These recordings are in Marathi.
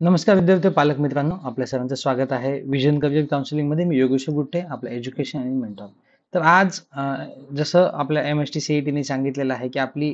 नमस्कार विद्यार्थी पालक मित्रांनो, आपल्या सर्वांचं स्वागत आहे विजन करिअर काउन्सिलिंग मध्ये. मी योगेश गुट्टे, आपला एज्युकेशन आणि मेंटॉर. तर आज जसं आपल्या MST CET ने सांगितलेलं आहे की आपली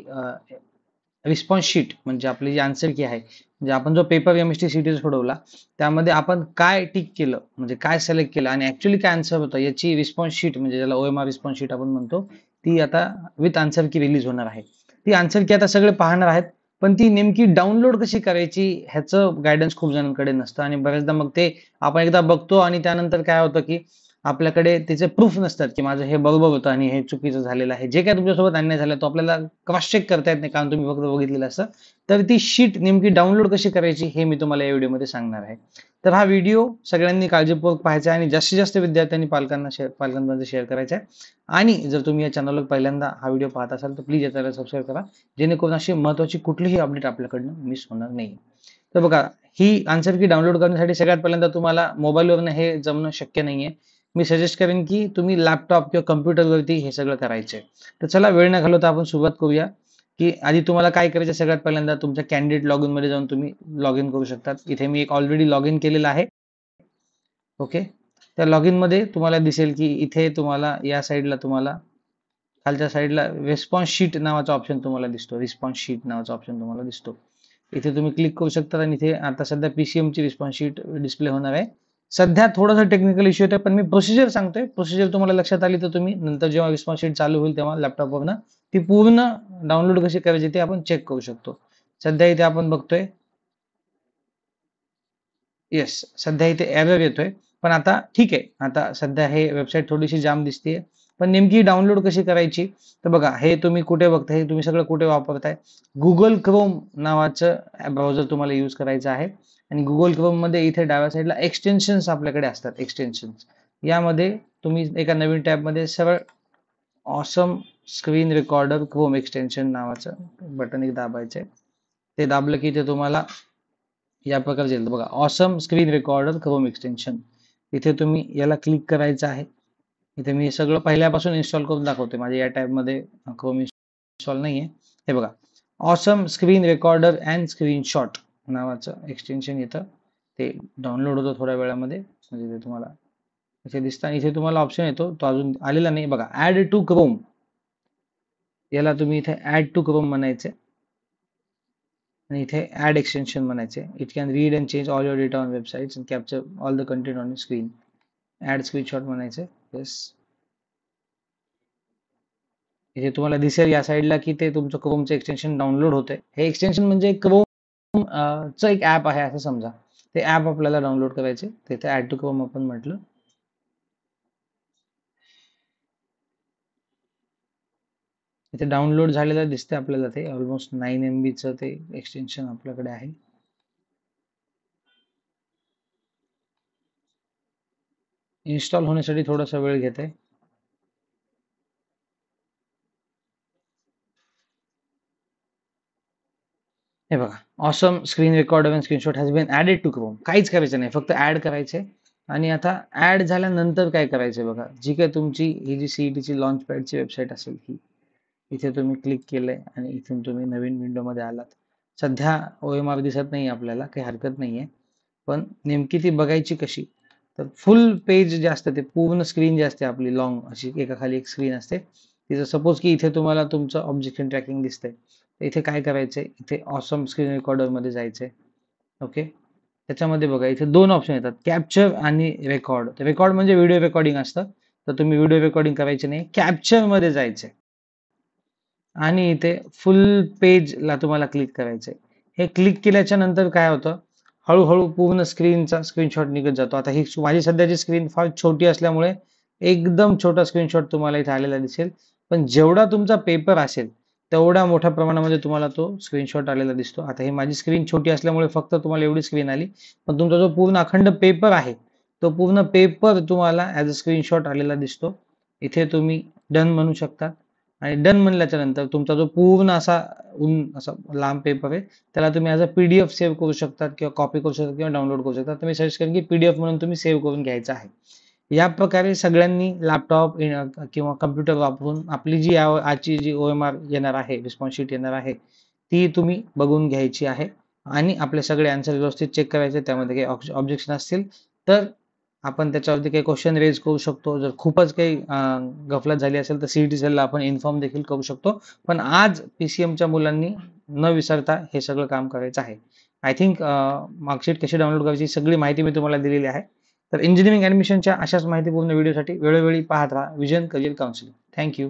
रिस्पॉन्स शीट म्हणजे आपली जी आन्सर की आहे, म्हणजे आपण जो पेपर MST CET सोडवला त्यामध्ये आपण काय टिक केलं, म्हणजे काय सिलेक्ट केलं आणि ऍक्च्युली काय आन्सर होतं याची रिस्पॉन्स शीट, म्हणजे ज्याला OMR रिस्पॉन्स शीट आपण म्हणतो, ती आता विथ आन्सर की रिलीज होणार आहे. ती आन्सर की आता सगळे पाहणार आहेत, पण ती नेमकी डाउनलोड कशी करायची ह्याचं गायडन्स खूप जणांकडे नसतं आणि बऱ्याचदा मग ते आपण एकदा बघतो आणि त्यानंतर काय होतं की आपल्याकडे त्याचे प्रूफ नसतात की माझं हे बरोबर होतं आणि हे चुकीचं झालेलं आहे. जे काय तुमच्यासोबत अन्याय झाला तो आपल्याला क्रॉस चेक करता येत नाही, कारण तुम्ही फक्त बघितलेलं असतं. तर ती शीट नेमकी डाउनलोड कशी करायची हे मी तुम्हाला या व्हिडिओमध्ये सांगणार आहे. तर हा व्हिडिओ सगळ्यांनी काळजीपूर्वक पाहायचा आहे आणि जास्तीत जास्त विद्यार्थ्यांनी पालकांपर्यंत शेअर करायचा आहे. आणि जर तुम्ही या चॅनलवर पहिल्यांदा हा व्हिडिओ पाहत असाल तर प्लीज या चॅनल सबस्क्राईब करा, जेणेकरून अशी महत्त्वाची कुठलीही अपडेट आपल्याकडनं मिस होणार नाही. तर बघा, ही आन्सर की डाउनलोड करण्यासाठी सगळ्यात पहिल्यांदा तुम्हाला मोबाईलवरनं हे जमणं शक्य नाहीये. मी सजेस्ट करेन की तुम्ही लॅपटॉप किंवा कम्प्युटरवरती हे सगळं करायचंय. तर चला वेळ न घालवता आपण सुरुवात करूया. की आधी तुम्हाला काय करायचं, सगळ्यात पहिल्यांदा तुमच्या कॅन्डिडेट लॉग इन मध्ये जाऊन तुम्ही लॉग इन करू शकतात. इथे मी एक ऑलरेडी लॉग इन केलेलं आहे. ओके. त्या लॉग इन मध्ये तुम्हाला दिसेल की इथे तुम्हाला या साईडला तुम्हाला खालच्या साईडला रिस्पॉन्स शीट नावाचा ऑप्शन तुम्हाला दिसतो. रिस्पॉन्स शीट नावाचा ऑप्शन तुम्हाला दिसतो. इथे तुम्ही क्लिक करू शकता आणि इथे आता सध्या PCM ची रिस्पॉन्स शीट डिस्प्ले होणार आहे. सध्या थोडासा टेक्निकल इश्यू येतोय, पण मी प्रोसिजर सांगतोय. प्रोसिजर तुम्हाला लक्षात आली तर तुम्ही नंतर जेव्हा रिस्पॉन्स शीट चालू होईल तेव्हा लॅपटॉपवरनं ती पूर्ण डाउनलोड कशी करायची ते आपण चेक करू शकतो. सध्या इथे आपण बघतोय, येस, सध्या इथे एरर येतोय. पण आता ठीक आहे, आता सध्या हे वेबसाईट थोडीशी जाम दिसते. पण नेमकी डाउनलोड कशी करायची, तर बघा, हे तुम्ही कुठे बघताय, हे तुम्ही सगळं कुठे वापरताय, गुगल क्रोम नावाचं ब्राउझर तुम्हाला यूज करायचं आहे. आणि गुगल क्रोम मध्ये इथे डाव्या साईडला एक्सटेन्शन्स आपल्याकडे असतात. एक्सटेन्शन्स यामध्ये तुम्ही एका नवीन टॅब मध्ये सरळ awesome screen recorder Chrome extension नावाचं बटन एक दाबायचंय. ते दाबलं की ते तुम्हाला या प्रकारचे येईल बघा, awesome screen recorder Chrome extension. इथे तुम्ही याला क्लिक करायचं आहे. इथे मी सगळं पहिल्यापासून इन्स्टॉल करून दाखवते. माझ्या या टॅब मध्ये क्रोम इन्स्टॉल नाहीये. हे बघा, awesome screen recorder and screenshot नावाचं एक्सटेन्शन येतं. ते डाउनलोड होतं थोड्या वेळामध्ये. म्हणजे ते तुम्हाला इथे दिसतं आणि इथे तुम्हाला ऑप्शन येतो, तो अजून आलेला नाही बघा, ऍड टू क्रोम. याला तुम्ही इथे ऍड टू क्रोम म्हणायचे आणि इथे ऍड एक्सटेन्शन म्हणायचे. It can read and change all your data on websites and capture all the content on screen. Add screenshot म्हणायचे. येस. इथे तुम्हाला दिसेल या साईडला की ते तुमचं क्रोमचं एक्सटेन्शन डाउनलोड होतंय. हे एक्सटेन्शन म्हणजे क्रोम चं एक ऍप आहे असं समजा. ते ऍप आपल्याला डाउनलोड करायचे. तिथे ऍड टू क्रोम आपण म्हटलं. इथे डाउनलोड झालेलं दिसतंय आपल्याला. ते ऑलमोस्ट 9 MB चं ते एक्सटेन्शन आपल्याकडे आहे. इन्स्टॉल होण्यासाठी थोडासा वेळ घेत आहे. हे बघा, awesome screen recorder and screenshot has been added to Chrome. काहीच करायचं नाही, फक्त ऍड करायचे. आणि आता ऍड झाल्यानंतर काय करायचंय बघा, जी काय तुमची ही जी CET ची लॉन्च पॅडची वेबसाईट असेल ही, इथे तुम्ही क्लिक केलंय आणि इथून तुम्ही नवीन विंडो मध्ये आलात. सध्या OMR दिसत नाही आपल्याला, काही हरकत नाहीये. पण नेमकी ती बघायची कशी, तर फुल पेज जे असतं, ते पूर्ण स्क्रीन जी असते आपली लॉंग अशी एकाखाली एक स्क्रीन असते. तिथं सपोज की इथे तुम्हाला तुमचं ऑब्जेक्शन ट्रॅकिंग दिसतंय. इथे काय करायचंय, इथे ऑसम स्क्रीन रेकॉर्डर मध्ये जायचंय. ओके. त्याच्यामध्ये बघा, इथे दोन ऑप्शन येतात, कॅप्चर आणि रेकॉर्ड. रेकॉर्ड म्हणजे व्हिडिओ रेकॉर्डिंग असतं. तर तुम्ही व्हिडिओ रेकॉर्डिंग करायचे नाही, कॅप्चर मध्ये जायचंय आणि इथे फुल पेजला तुम्हाला क्लिक करायचंय. हे क्लिक केल्याच्या नंतर काय होतं, हळूहळू पूर्ण स्क्रीनचा स्क्रीनशॉट निघत जातो. आता ही माझी सध्याची स्क्रीन फार छोटी असल्यामुळे एकदम छोटा स्क्रीनशॉट तुम्हाला इथे आलेला दिसेल. पण जेवढा तुमचा पेपर असेल तेवढ्या मोठ्या प्रमाणामध्ये तुम्हाला तो स्क्रीनशॉट आलेला दिसतो. आता ही माझी स्क्रीन छोटी असल्यामुळे फक्त तुम्हाला एवढी स्क्रीन आली, पण तुमचा जो पूर्ण अखंड पेपर आहे तो पूर्ण पेपर तुम्हाला ऍज अ स्क्रीनशॉट आलेला दिसतो. इथे तुम्ही डन म्हणू शकता. आणि डन म्हणल्याच्या नंतर तुमचा जो पूर्ण असा लांब पेपर आहे त्याला तुम्ही ऍज अ PDF सेव्ह करू शकता किंवा कॉपी करू शकता किंवा डाउनलोड करू शकता. तर मी सजेस्ट करेन की PDF म्हणून तुम्ही सेव्ह करून घ्यायचा आहे. या प्रकारे सगळ्यांनी लॅपटॉप किंवा कम्प्युटर वापरून आपली जी आजची जी OMR येणार आहे, रिस्पॉन्स शीट येणार आहे, ती तुम्ही बघून घ्यायची आहे. आणि आपले सगळे आन्सर व्यवस्थित चेक करायचे. त्यामध्ये काही ऑब्जेक्शन असतील तर आपण त्याच्यावरती काही क्वेश्चन रेज करू शकतो. जर खूपच काही गफलत झाली असेल तर सीईटी सेलला आपण इन्फॉर्म देखील करू शकतो. पण आज पीसीएमच्या मुलांनी न विसरता हे सगळं काम करायचं आहे. आय थिंक मार्कशीट कशी डाउनलोड करायची सगळी माहिती मी तुम्हाला दिलेली आहे. तर इंजिनिअरिंग ऍडमिशनच्या अशाच माहितीपूर्ण व्हिडिओसाठी वेळोवेळी पाहत राहा विजन करिअर काउन्सिलिंग. थँक्यू.